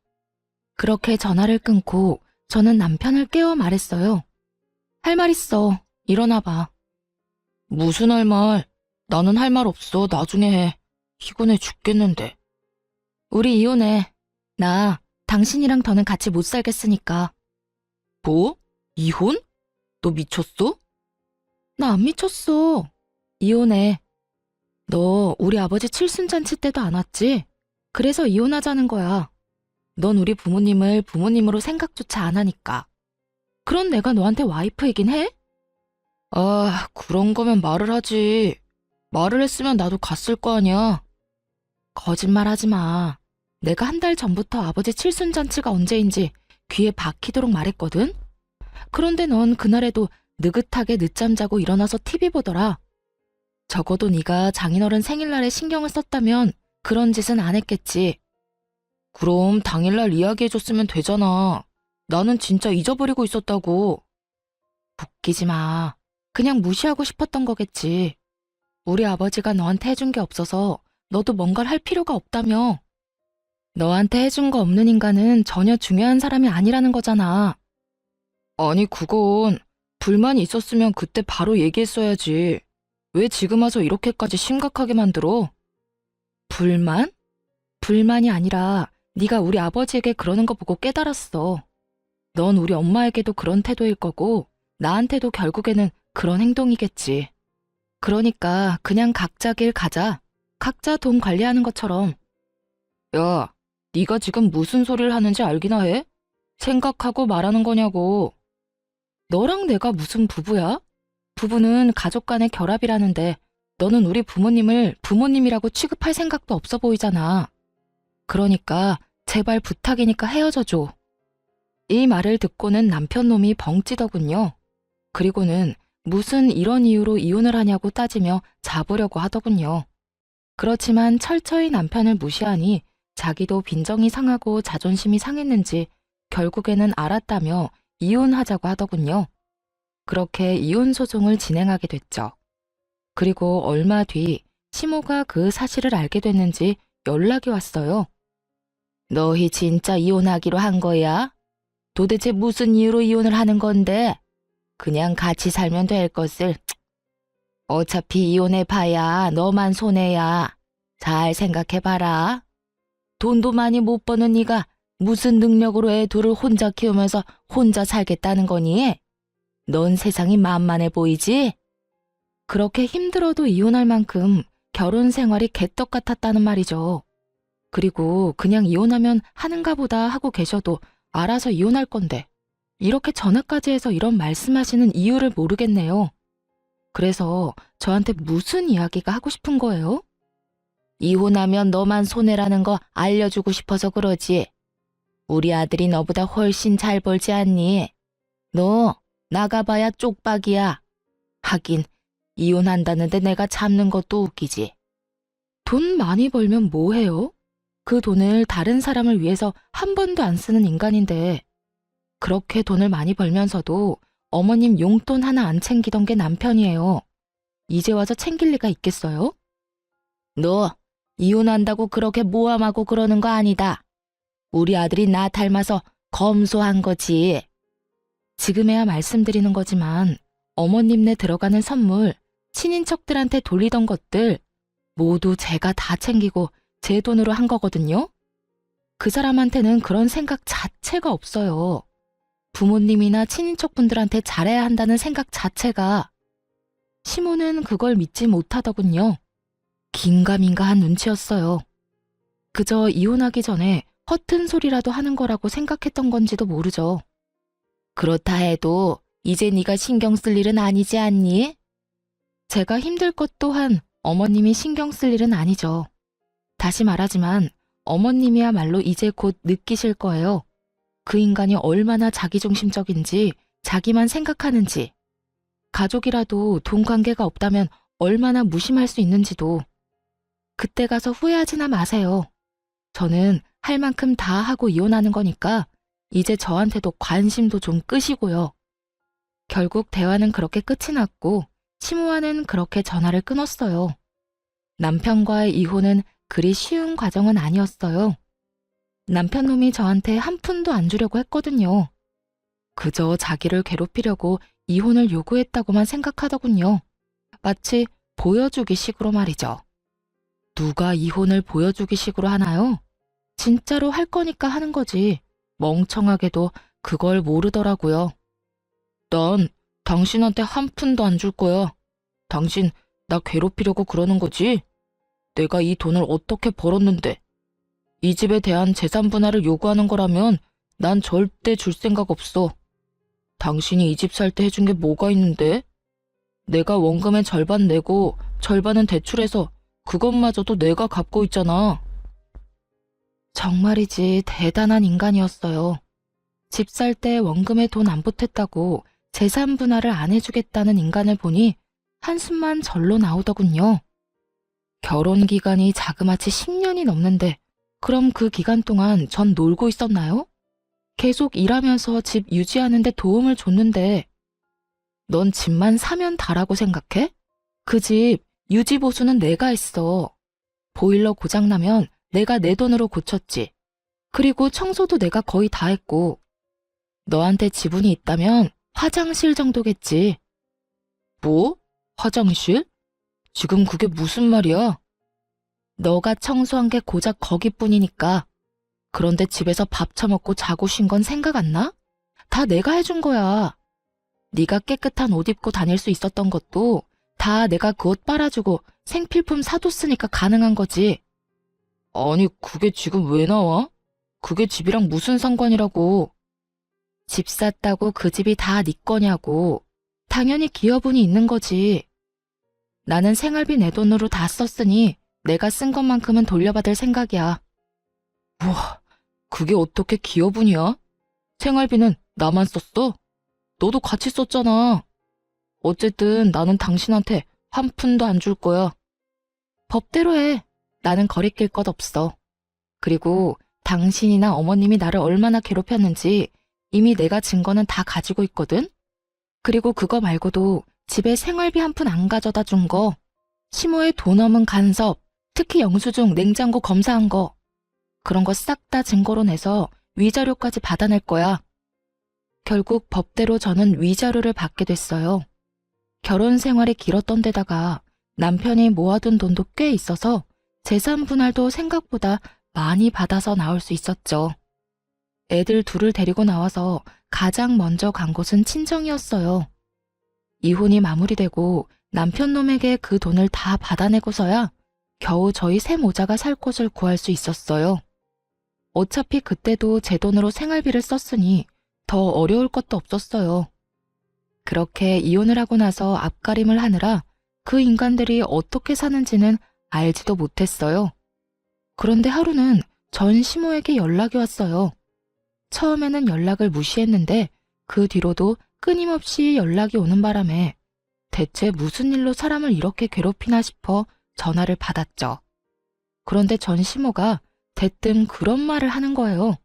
그렇게 전화를 끊고 저는 남편을 깨워 말했어요. 할 말 있어. 일어나봐. 무슨 할 말? 나는 할 말 없어. 나중에 해. 피곤해 죽겠는데. 우리 이혼해. 나 당신이랑 더는 같이 못 살겠으니까. 뭐? 이혼? 너 미쳤어? 나 안 미쳤어. 이혼해. 너 우리 아버지 칠순잔치 때도 안 왔지? 그래서 이혼하자는 거야. 넌 우리 부모님을 부모님으로 생각조차 안 하니까. 그런 내가 너한테 와이프이긴 해? 아, 그런 거면 말을 하지. 말을 했으면 나도 갔을 거 아니야. 거짓말하지 마. 내가 한 달 전부터 아버지 칠순잔치가 언제인지 귀에 박히도록 말했거든? 그런데 넌 그날에도 느긋하게 늦잠 자고 일어나서 TV 보더라. 적어도 네가 장인어른 생일날에 신경을 썼다면 그런 짓은 안 했겠지. 그럼 당일날 이야기해줬으면 되잖아. 나는 진짜 잊어버리고 있었다고. 웃기지 마. 그냥 무시하고 싶었던 거겠지. 우리 아버지가 너한테 해준 게 없어서 너도 뭔가를 할 필요가 없다며. 너한테 해준 거 없는 인간은 전혀 중요한 사람이 아니라는 거잖아. 아니, 그건 불만이 있었으면 그때 바로 얘기했어야지. 왜 지금 와서 이렇게까지 심각하게 만들어? 불만? 불만이 아니라 네가 우리 아버지에게 그러는 거 보고 깨달았어. 넌 우리 엄마에게도 그런 태도일 거고 나한테도 결국에는 그런 행동이겠지. 그러니까 그냥 각자 길 가자. 각자 돈 관리하는 것처럼. 야, 네가 지금 무슨 소리를 하는지 알기나 해? 생각하고 말하는 거냐고. 너랑 내가 무슨 부부야? 부부는 가족 간의 결합이라는데 너는 우리 부모님을 부모님이라고 취급할 생각도 없어 보이잖아. 그러니까 제발 부탁이니까 헤어져줘. 이 말을 듣고는 남편 놈이 벙찌더군요. 그리고는 무슨 이런 이유로 이혼을 하냐고 따지며 잡으려고 하더군요. 그렇지만 철저히 남편을 무시하니 자기도 빈정이 상하고 자존심이 상했는지 결국에는 알았다며 이혼하자고 하더군요. 그렇게 이혼 소송을 진행하게 됐죠. 그리고 얼마 뒤 시모가 그 사실을 알게 됐는지 연락이 왔어요. 너희 진짜 이혼하기로 한 거야? 도대체 무슨 이유로 이혼을 하는 건데? 그냥 같이 살면 될 것을. 어차피 이혼해봐야 너만 손해야. 잘 생각해봐라. 돈도 많이 못 버는 네가 무슨 능력으로 애 둘을 혼자 키우면서 혼자 살겠다는 거니? 넌 세상이 만만해 보이지? 그렇게 힘들어도 이혼할 만큼 결혼 생활이 개떡 같았다는 말이죠. 그리고 그냥 이혼하면 하는가 보다 하고 계셔도 알아서 이혼할 건데 이렇게 전화까지 해서 이런 말씀하시는 이유를 모르겠네요. 그래서 저한테 무슨 이야기가 하고 싶은 거예요? 이혼하면 너만 손해라는 거 알려주고 싶어서 그러지. 우리 아들이 너보다 훨씬 잘 벌지 않니? 너 나가봐야 쪽박이야. 하긴 이혼한다는데 내가 잡는 것도 웃기지. 돈 많이 벌면 뭐 해요? 그 돈을 다른 사람을 위해서 한 번도 안 쓰는 인간인데 그렇게 돈을 많이 벌면서도 어머님 용돈 하나 안 챙기던 게 남편이에요. 이제 와서 챙길 리가 있겠어요? 너 이혼한다고 그렇게 모함하고 그러는 거 아니다. 우리 아들이 나 닮아서 검소한 거지. 지금에야 말씀드리는 거지만 어머님네 들어가는 선물, 친인척들한테 돌리던 것들 모두 제가 다 챙기고 제 돈으로 한 거거든요. 그 사람한테는 그런 생각 자체가 없어요. 부모님이나 친인척분들한테 잘해야 한다는 생각 자체가. 시모는 그걸 믿지 못하더군요. 긴가민가한 눈치였어요. 그저 이혼하기 전에 허튼 소리라도 하는 거라고 생각했던 건지도 모르죠. 그렇다 해도 이제 네가 신경 쓸 일은 아니지 않니? 제가 힘들 것 또한 어머님이 신경 쓸 일은 아니죠. 다시 말하지만 어머님이야말로 이제 곧 느끼실 거예요. 그 인간이 얼마나 자기중심적인지, 자기만 생각하는지, 가족이라도 돈 관계가 없다면 얼마나 무심할 수 있는지도. 그때 가서 후회하지나 마세요. 저는 할 만큼 다 하고 이혼하는 거니까 이제 저한테도 관심도 좀 끄시고요. 결국 대화는 그렇게 끝이 났고 시모와는 그렇게 전화를 끊었어요. 남편과의 이혼은 그리 쉬운 과정은 아니었어요. 남편 놈이 저한테 한 푼도 안 주려고 했거든요. 그저 자기를 괴롭히려고 이혼을 요구했다고만 생각하더군요. 마치 보여주기 식으로 말이죠. 누가 이혼을 보여주기 식으로 하나요? 진짜로 할 거니까 하는 거지. 멍청하게도 그걸 모르더라고요. 난 당신한테 한 푼도 안 줄 거야. 당신 나 괴롭히려고 그러는 거지? 내가 이 돈을 어떻게 벌었는데. 이 집에 대한 재산 분할을 요구하는 거라면 난 절대 줄 생각 없어. 당신이 이 집 살 때 해준 게 뭐가 있는데? 내가 원금의 절반 내고 절반은 대출해서 그것마저도 내가 갚고 있잖아. 정말이지 대단한 인간이었어요. 집 살 때 원금에 돈 안 보탰다고 재산 분할을 안 해주겠다는 인간을 보니 한숨만 절로 나오더군요. 결혼 기간이 자그마치 10년이 넘는데 그럼 그 기간 동안 전 놀고 있었나요? 계속 일하면서 집 유지하는 데 도움을 줬는데 넌 집만 사면 다라고 생각해? 그 집 유지 보수는 내가 했어. 보일러 고장나면 내가 내 돈으로 고쳤지. 그리고 청소도 내가 거의 다 했고 너한테 지분이 있다면 화장실 정도겠지. 뭐? 화장실? 지금 그게 무슨 말이야? 너가 청소한 게 고작 거기뿐이니까. 그런데 집에서 밥 처먹고 자고 쉰 건 생각 안 나? 다 내가 해준 거야. 네가 깨끗한 옷 입고 다닐 수 있었던 것도 다 내가 그 옷 빨아주고 생필품 사뒀으니까 가능한 거지. 아니, 그게 지금 왜 나와? 그게 집이랑 무슨 상관이라고. 집 샀다고 그 집이 다 네 거냐고. 당연히 기여분이 있는 거지. 나는 생활비 내 돈으로 다 썼으니 내가 쓴 것만큼은 돌려받을 생각이야. 우와, 그게 어떻게 기여분이야? 생활비는 나만 썼어? 너도 같이 썼잖아. 어쨌든 나는 당신한테 한 푼도 안 줄 거야. 법대로 해. 나는 거리낄 것 없어. 그리고 당신이나 어머님이 나를 얼마나 괴롭혔는지 이미 내가 증거는 다 가지고 있거든? 그리고 그거 말고도 집에 생활비 한 푼 안 가져다 준 거, 시모의 돈 없는 간섭, 특히 영수증, 냉장고 검사한 거, 그런 거 싹 다 증거로 내서 위자료까지 받아낼 거야. 결국 법대로 저는 위자료를 받게 됐어요. 결혼 생활이 길었던 데다가 남편이 모아둔 돈도 꽤 있어서 재산 분할도 생각보다 많이 받아서 나올 수 있었죠. 애들 둘을 데리고 나와서 가장 먼저 간 곳은 친정이었어요. 이혼이 마무리되고 남편 놈에게 그 돈을 다 받아내고서야 겨우 저희 새 모자가 살 곳을 구할 수 있었어요. 어차피 그때도 제 돈으로 생활비를 썼으니 더 어려울 것도 없었어요. 그렇게 이혼을 하고 나서 앞가림을 하느라 그 인간들이 어떻게 사는지는 알지도 못했어요. 그런데 하루는 전 시모에게 연락이 왔어요. 처음에는 연락을 무시했는데 그 뒤로도 끊임없이 연락이 오는 바람에 대체 무슨 일로 사람을 이렇게 괴롭히나 싶어 전화를 받았죠. 그런데 전 시모가 대뜸 그런 말을 하는 거예요.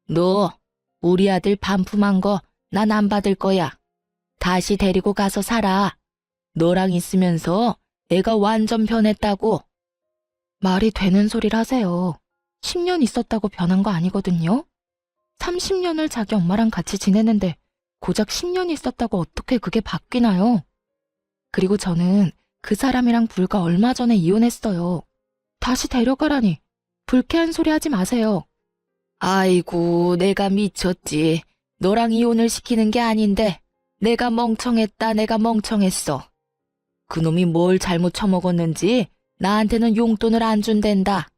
너 우리 아들 반품한 거 난 안 받을 거야. 다시 데리고 가서 살아. 너랑 있으면서 애가 완전 변했다고. 말이 되는 소리를 하세요. 10년 있었다고 변한 거 아니거든요. 30년을 자기 엄마랑 같이 지내는데 고작 10년 있었다고 어떻게 그게 바뀌나요? 그리고 저는 그 사람이랑 불과 얼마 전에 이혼했어요. 다시 데려가라니. 불쾌한 소리 하지 마세요. 아이고, 내가 미쳤지. 너랑 이혼을 시키는 게 아닌데 내가 멍청했어. 그놈이 뭘 잘못 처먹었는지 나한테는 용돈을 안 준댄다.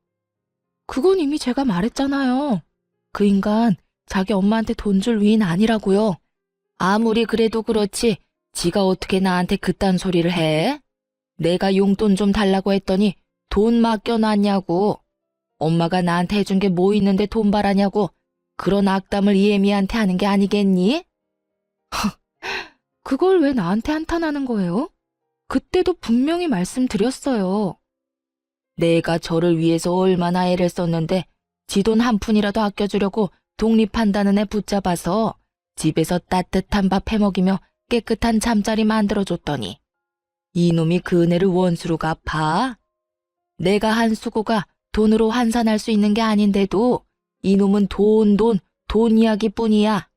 그건 이미 제가 말했잖아요. 그 인간 자기 엄마한테 돈 줄 위인 아니라고요. 아무리 그래도 그렇지 지가 어떻게 나한테 그딴 소리를 해? 내가 용돈 좀 달라고 했더니 돈 맡겨놨냐고. 엄마가 나한테 해준 게 뭐 있는데 돈 바라냐고. 그런 악담을 이애미한테 하는 게 아니겠니? 그걸 왜 나한테 한탄하는 거예요? 그때도 분명히 말씀드렸어요. 내가 저를 위해서 얼마나 애를 썼는데 지 돈 한 푼이라도 아껴주려고 독립한다는 애 붙잡아서 집에서 따뜻한 밥 해먹이며 깨끗한 잠자리 만들어줬더니 이놈이 그 은혜를 원수로 갚아? 내가 한 수고가 돈으로 환산할 수 있는 게 아닌데도 이놈은 돈 이야기뿐이야.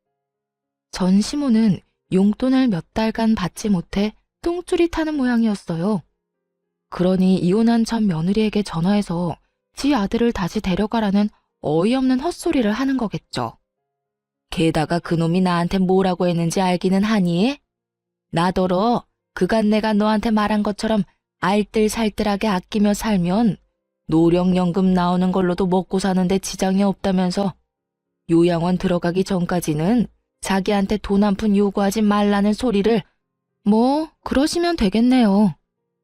전 시모는 용돈을 몇 달간 받지 못해 똥줄이 타는 모양이었어요. 그러니 이혼한 전 며느리에게 전화해서 지 아들을 다시 데려가라는 어이없는 헛소리를 하는 거겠죠. 게다가 그놈이 나한테 뭐라고 했는지 알기는 하니? 나더러 그간 내가 너한테 말한 것처럼 알뜰살뜰하게 아끼며 살면 노령연금 나오는 걸로도 먹고 사는데 지장이 없다면서 요양원 들어가기 전까지는 자기한테 돈 한 푼 요구하지 말라는 소리를. 뭐 그러시면 되겠네요.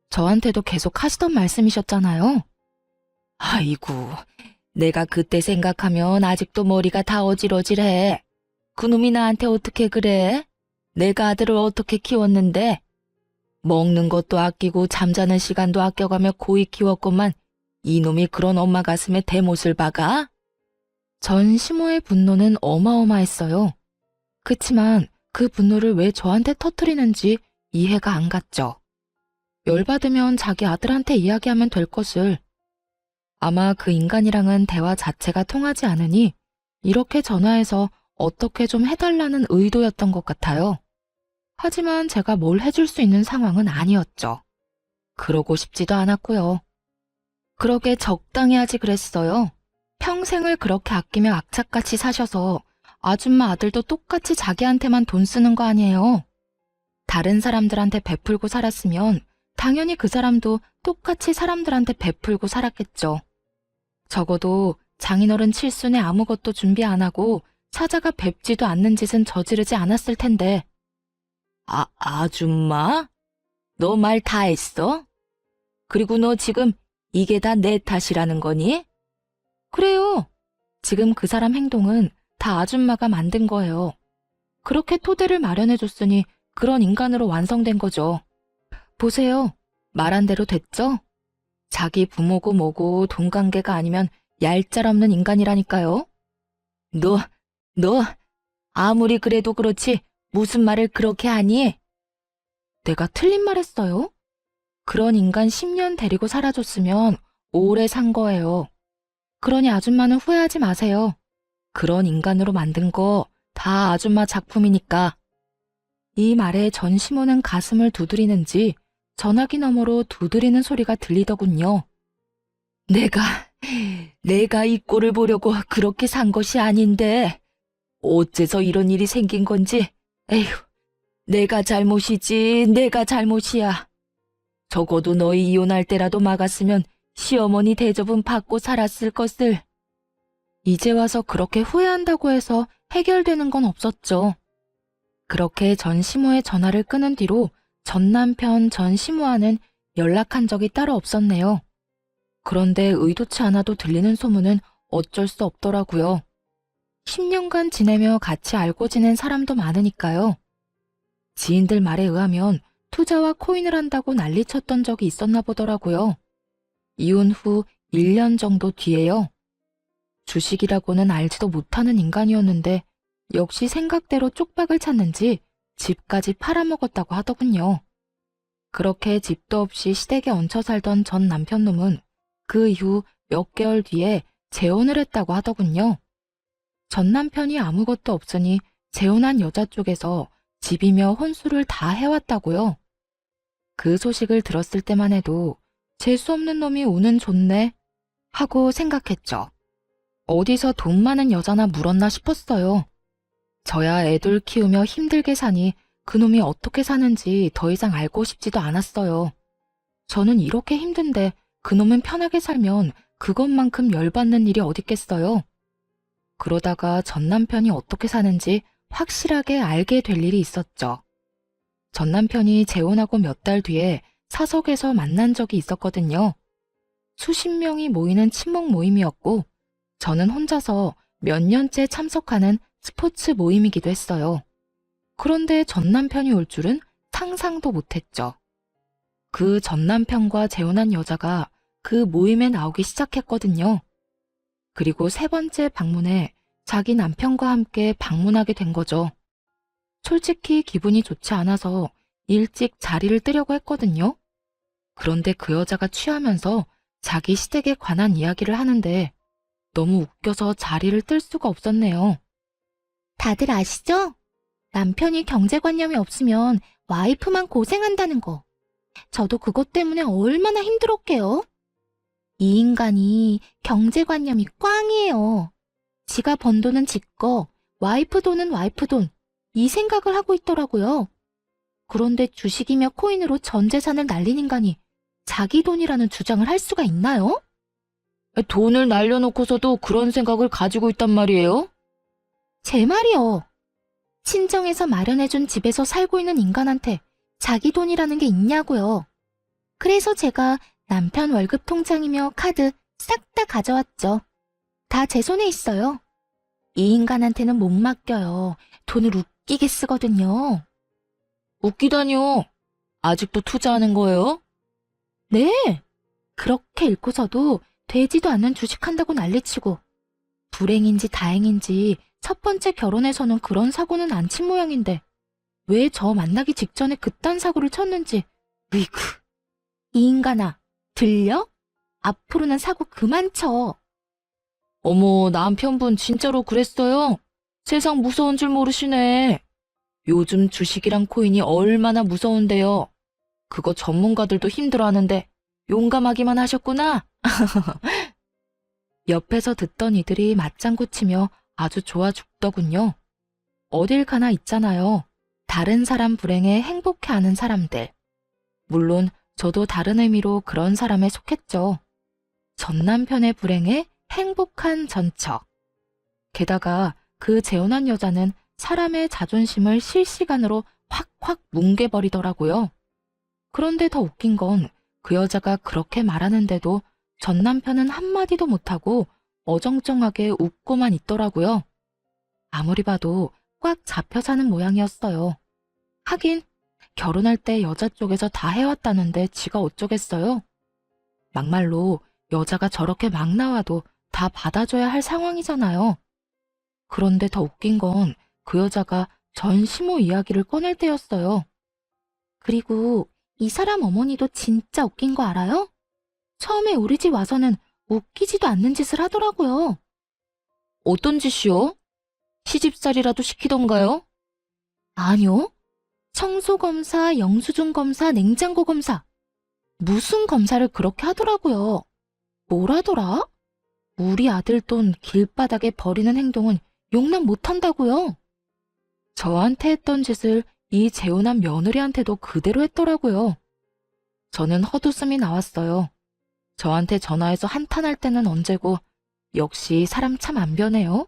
저한테도 계속 하시던 말씀이셨잖아요. 아이고, 내가 그때 생각하면 아직도 머리가 다 어질어질해. 그놈이 나한테 어떻게 그래? 내가 아들을 어떻게 키웠는데? 먹는 것도 아끼고 잠자는 시간도 아껴가며 고이 키웠건만 이놈이 그런 엄마 가슴에 대못을 박아? 전 시모의 분노는 어마어마했어요. 그치만 그 분노를 왜 저한테 터뜨리는지 이해가 안 갔죠. 열받으면 자기 아들한테 이야기하면 될 것을. 아마 그 인간이랑은 대화 자체가 통하지 않으니 이렇게 전화해서 어떻게 좀 해달라는 의도였던 것 같아요. 하지만 제가 뭘 해줄 수 있는 상황은 아니었죠. 그러고 싶지도 않았고요. 그러게 적당히 하지 그랬어요. 평생을 그렇게 아끼며 악착같이 사셔서 아줌마 아들도 똑같이 자기한테만 돈 쓰는 거 아니에요. 다른 사람들한테 베풀고 살았으면 당연히 그 사람도 똑같이 사람들한테 베풀고 살았겠죠. 적어도 장인어른 칠순에 아무것도 준비 안 하고 사자가 뵙지도 않는 짓은 저지르지 않았을 텐데. 아줌마? 너 말 다 했어? 그리고 너 지금 이게 다 내 탓이라는 거니? 그래요. 지금 그 사람 행동은 다 아줌마가 만든 거예요. 그렇게 토대를 마련해줬으니 그런 인간으로 완성된 거죠. 보세요. 말한 대로 됐죠? 자기 부모고 뭐고 동관계가 아니면 얄짤없는 인간이라니까요. 너 아무리 그래도 그렇지 무슨 말을 그렇게 하니? 내가 틀린 말 했어요? 그런 인간 10년 데리고 살아줬으면 오래 산 거예요. 그러니 아줌마는 후회하지 마세요. 그런 인간으로 만든 거 다 아줌마 작품이니까. 이 말에 전시모는 가슴을 두드리는지 전화기 너머로 두드리는 소리가 들리더군요. 내가 이 꼴을 보려고 그렇게 산 것이 아닌데 어째서 이런 일이 생긴 건지. 에휴, 내가 잘못이지, 내가 잘못이야. 적어도 너희 이혼할 때라도 막았으면 시어머니 대접은 받고 살았을 것을. 이제 와서 그렇게 후회한다고 해서 해결되는 건 없었죠. 그렇게 전시모의 전화를 끊은 뒤로 전 남편 전시모와는 연락한 적이 따로 없었네요. 그런데 의도치 않아도 들리는 소문은 어쩔 수 없더라고요. 10년간 지내며 같이 알고 지낸 사람도 많으니까요. 지인들 말에 의하면 투자와 코인을 한다고 난리쳤던 적이 있었나 보더라고요. 이혼 후 1년 정도 뒤에요. 주식이라고는 알지도 못하는 인간이었는데 역시 생각대로 쪽박을 찾는지 집까지 팔아먹었다고 하더군요. 그렇게 집도 없이 시댁에 얹혀 살던 전 남편놈은 그 이후 몇 개월 뒤에 재혼을 했다고 하더군요. 전 남편이 아무것도 없으니 재혼한 여자 쪽에서 집이며 혼수를 다 해왔다고요. 그 소식을 들었을 때만 해도 재수 없는 놈이 운은 좋네 하고 생각했죠. 어디서 돈 많은 여자나 물었나 싶었어요. 저야 애들 키우며 힘들게 사니 그놈이 어떻게 사는지 더 이상 알고 싶지도 않았어요. 저는 이렇게 힘든데 그놈은 편하게 살면 그것만큼 열받는 일이 어딨겠어요. 그러다가 전 남편이 어떻게 사는지 확실하게 알게 될 일이 있었죠. 전 남편이 재혼하고 몇 달 뒤에 사석에서 만난 적이 있었거든요. 수십 명이 모이는 친목 모임이었고 저는 혼자서 몇 년째 참석하는 스포츠 모임이기도 했어요. 그런데 전 남편이 올 줄은 상상도 못했죠. 그 전 남편과 재혼한 여자가 그 모임에 나오기 시작했거든요. 그리고 세 번째 방문에 자기 남편과 함께 방문하게 된 거죠. 솔직히 기분이 좋지 않아서 일찍 자리를 뜨려고 했거든요. 그런데 그 여자가 취하면서 자기 시댁에 관한 이야기를 하는데 너무 웃겨서 자리를 뜰 수가 없었네요. 다들 아시죠? 남편이 경제관념이 없으면 와이프만 고생한다는 거. 저도 그것 때문에 얼마나 힘들었게요. 이 인간이 경제관념이 꽝이에요. 지가 번 돈은 지 거, 와이프 돈은 와이프 돈, 이 생각을 하고 있더라고요. 그런데 주식이며 코인으로 전 재산을 날린 인간이 자기 돈이라는 주장을 할 수가 있나요? 돈을 날려놓고서도 그런 생각을 가지고 있단 말이에요? 제 말이요. 친정에서 마련해준 집에서 살고 있는 인간한테 자기 돈이라는 게 있냐고요. 그래서 제가 남편 월급 통장이며 카드 싹 다 가져왔죠. 다 제 손에 있어요. 이 인간한테는 못 맡겨요. 돈을 웃기게 쓰거든요. 웃기다니요? 아직도 투자하는 거예요? 네. 그렇게 읽고서도 되지도 않는 주식한다고 난리치고 불행인지 다행인지 첫 번째 결혼에서는 그런 사고는 안 친 모양인데 왜 저 만나기 직전에 그딴 사고를 쳤는지. 으이구. 이 인간아, 들려? 앞으로는 사고 그만 쳐. 어머, 남편분 진짜로 그랬어요? 세상 무서운 줄 모르시네. 요즘 주식이랑 코인이 얼마나 무서운데요. 그거 전문가들도 힘들어하는데 용감하기만 하셨구나. 옆에서 듣던 이들이 맞장구 치며 아주 좋아 죽더군요. 어딜 가나 있잖아요. 다른 사람 불행에 행복해하는 사람들. 물론 저도 다른 의미로 그런 사람에 속했죠. 전 남편의 불행에 행복한 전처. 게다가 그 재혼한 여자는 사람의 자존심을 실시간으로 확확 뭉개버리더라고요. 그런데 더 웃긴 건 그 여자가 그렇게 말하는데도 전 남편은 한마디도 못하고 어정쩡하게 웃고만 있더라고요. 아무리 봐도 꽉 잡혀 사는 모양이었어요. 하긴 결혼할 때 여자 쪽에서 다 해왔다는데 지가 어쩌겠어요? 막말로 여자가 저렇게 막 나와도 다 받아줘야 할 상황이잖아요. 그런데 더 웃긴 건 그 여자가 전 시모 이야기를 꺼낼 때였어요. 그리고 이 사람 어머니도 진짜 웃긴 거 알아요? 처음에 우리 집 와서는 웃기지도 않는 짓을 하더라고요. 어떤 짓이요? 시집살이라도 시키던가요? 아니요. 청소검사, 영수증 검사, 냉장고 검사. 무슨 검사를 그렇게 하더라고요. 뭐라더라? 우리 아들 돈 길바닥에 버리는 행동은 용납 못한다고요. 저한테 했던 짓을 이 재혼한 며느리한테도 그대로 했더라고요. 저는 헛웃음이 나왔어요. 저한테 전화해서 한탄할 때는 언제고 역시 사람 참 안 변해요.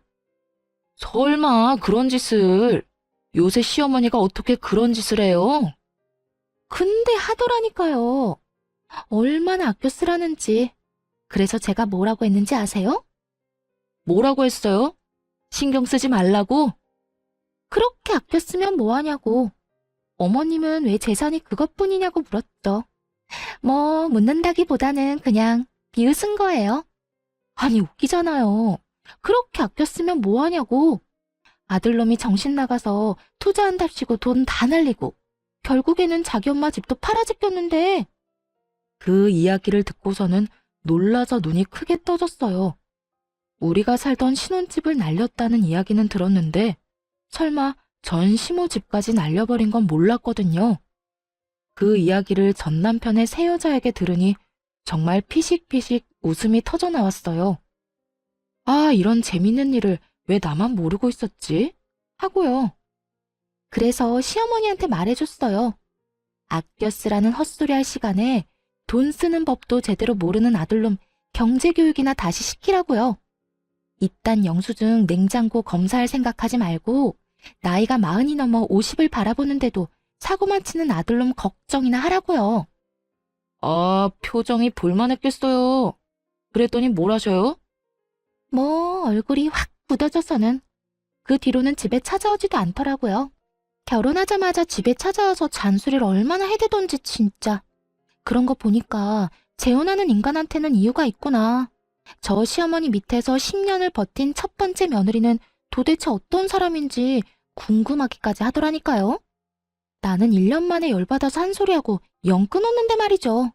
설마 그런 짓을. 요새 시어머니가 어떻게 그런 짓을 해요? 근데 하더라니까요. 얼마나 아껴 쓰라는지. 그래서 제가 뭐라고 했는지 아세요? 뭐라고 했어요? 신경 쓰지 말라고? 그렇게 아껴 쓰면 뭐하냐고. 어머님은 왜 재산이 그것뿐이냐고 물었죠. 뭐 묻는다기보다는 그냥 비웃은 거예요. 아니 웃기잖아요. 그렇게 아껴 쓰면 뭐하냐고. 아들놈이 정신 나가서 투자한답시고 돈 다 날리고 결국에는 자기 엄마 집도 팔아제꼈는데. 그 이야기를 듣고서는 놀라서 눈이 크게 떠졌어요. 우리가 살던 신혼집을 날렸다는 이야기는 들었는데 설마 전 시모 집까지 날려버린 건 몰랐거든요. 그 이야기를 전 남편의 새 여자에게 들으니 정말 피식피식 웃음이 터져 나왔어요. 아, 이런 재밌는 일을 왜 나만 모르고 있었지? 하고요. 그래서 시어머니한테 말해줬어요. 아껴 쓰라는 헛소리 할 시간에 돈 쓰는 법도 제대로 모르는 아들놈 경제교육이나 다시 시키라고요. 이딴 영수증 냉장고 검사할 생각하지 말고 나이가 40이 넘어 50을 바라보는데도 사고만 치는 아들놈 걱정이나 하라고요. 아, 표정이 볼만했겠어요. 그랬더니 뭘 하셔요? 뭐 얼굴이 확 굳어져서는. 그 뒤로는 집에 찾아오지도 않더라고요. 결혼하자마자 집에 찾아와서 잔소리를 얼마나 해대던지 진짜. 그런 거 보니까 재혼하는 인간한테는 이유가 있구나. 저 시어머니 밑에서 10년을 버틴 첫 번째 며느리는 도대체 어떤 사람인지 궁금하기까지 하더라니까요. 나는 1년 만에 열받아서 한 소리하고 영 끊었는데 말이죠.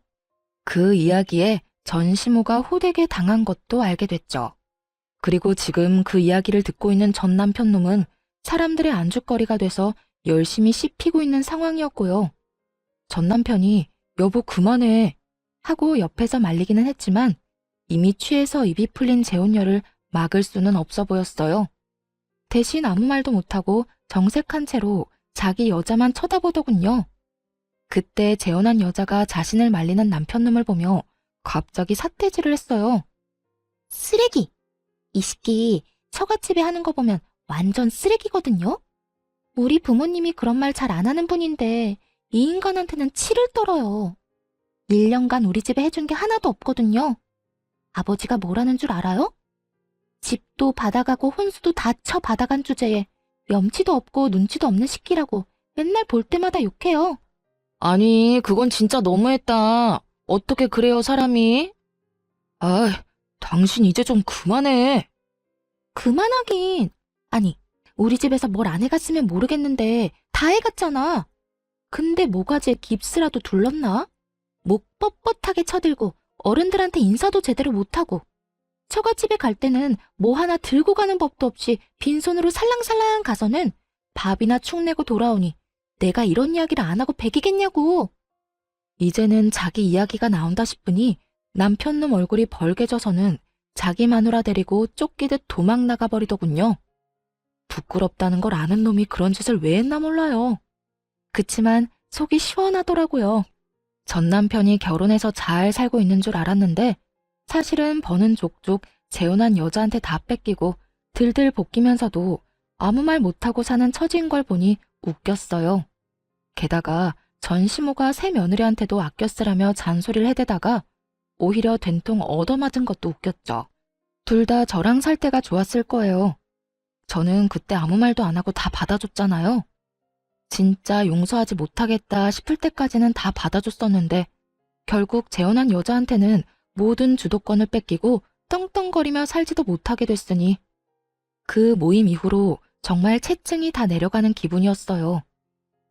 그 이야기에 전 시모가 호되게 당한 것도 알게 됐죠. 그리고 지금 그 이야기를 듣고 있는 전 남편 놈은 사람들의 안주거리가 돼서 열심히 씹히고 있는 상황이었고요. 전 남편이 여보 그만해 하고 옆에서 말리기는 했지만 이미 취해서 입이 풀린 재혼녀를 막을 수는 없어 보였어요. 대신 아무 말도 못하고 정색한 채로 자기 여자만 쳐다보더군요. 그때 재혼한 여자가 자신을 말리는 남편놈을 보며 갑자기 삿대질을 했어요. 쓰레기! 이 시끼 처갓집에 하는 거 보면 완전 쓰레기거든요? 우리 부모님이 그런 말 잘 안 하는 분인데 이 인간한테는 치를 떨어요. 1년간 우리 집에 해준 게 하나도 없거든요. 아버지가 뭐라는 줄 알아요? 집도 받아가고 혼수도 다 쳐 받아간 주제에 염치도 없고 눈치도 없는 시끼라고 맨날 볼 때마다 욕해요. 아니, 그건 진짜 너무했다. 어떻게 그래요, 사람이? 아, 당신 이제 좀 그만해. 그만하긴. 아니, 우리 집에서 뭘 안 해갔으면 모르겠는데 다 해갔잖아. 근데 모가지에 깁스라도 둘렀나? 목 뻣뻣하게 쳐들고 어른들한테 인사도 제대로 못하고 처갓집에 갈 때는 뭐 하나 들고 가는 법도 없이 빈손으로 살랑살랑 가서는 밥이나 축 내고 돌아오니 내가 이런 이야기를 안 하고 배기겠냐고. 이제는 자기 이야기가 나온다 싶으니 남편놈 얼굴이 벌개져서는 자기 마누라 데리고 쫓기듯 도망 나가버리더군요. 부끄럽다는 걸 아는 놈이 그런 짓을 왜 했나 몰라요. 그치만 속이 시원하더라고요. 전 남편이 결혼해서 잘 살고 있는 줄 알았는데 사실은 버는 족족 재혼한 여자한테 다 뺏기고 들들 볶이면서도 아무 말 못하고 사는 처지인 걸 보니 웃겼어요. 게다가 전 시모가 새 며느리한테도 아껴 쓰라며 잔소리를 해대다가 오히려 된통 얻어맞은 것도 웃겼죠. 둘 다 저랑 살 때가 좋았을 거예요. 저는 그때 아무 말도 안 하고 다 받아줬잖아요. 진짜 용서하지 못하겠다 싶을 때까지는 다 받아줬었는데 결국 재혼한 여자한테는 모든 주도권을 뺏기고 떵떵거리며 살지도 못하게 됐으니 그 모임 이후로 정말 체증이 다 내려가는 기분이었어요.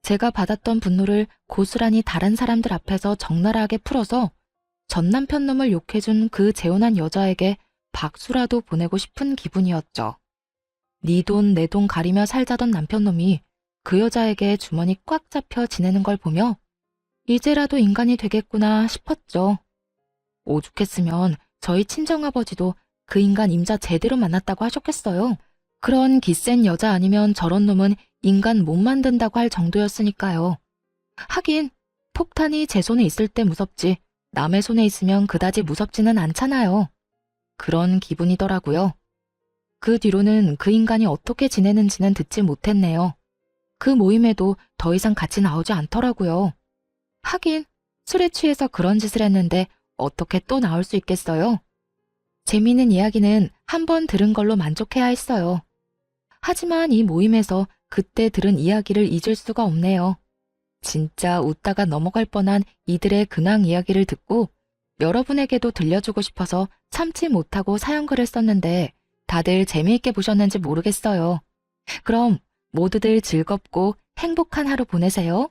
제가 받았던 분노를 고스란히 다른 사람들 앞에서 적나라하게 풀어서 전 남편 놈을 욕해준 그 재혼한 여자에게 박수라도 보내고 싶은 기분이었죠. 네 돈 내 돈 가리며 살자던 남편 놈이 그 여자에게 주머니 꽉 잡혀 지내는 걸 보며 이제라도 인간이 되겠구나 싶었죠. 오죽했으면 저희 친정아버지도 그 인간 임자 제대로 만났다고 하셨겠어요. 그런 기센 여자 아니면 저런 놈은 인간 못 만든다고 할 정도였으니까요. 하긴 폭탄이 제 손에 있을 때 무섭지 남의 손에 있으면 그다지 무섭지는 않잖아요. 그런 기분이더라고요. 그 뒤로는 그 인간이 어떻게 지내는지는 듣지 못했네요. 그 모임에도 더 이상 같이 나오지 않더라고요. 하긴 술에 취해서 그런 짓을 했는데 어떻게 또 나올 수 있겠어요? 재미있는 이야기는 한 번 들은 걸로 만족해야 했어요. 하지만 이 모임에서 그때 들은 이야기를 잊을 수가 없네요. 진짜 웃다가 넘어갈 뻔한 이들의 근황 이야기를 듣고 여러분에게도 들려주고 싶어서 참지 못하고 사연글을 썼는데 다들 재미있게 보셨는지 모르겠어요. 그럼 모두들 즐겁고 행복한 하루 보내세요.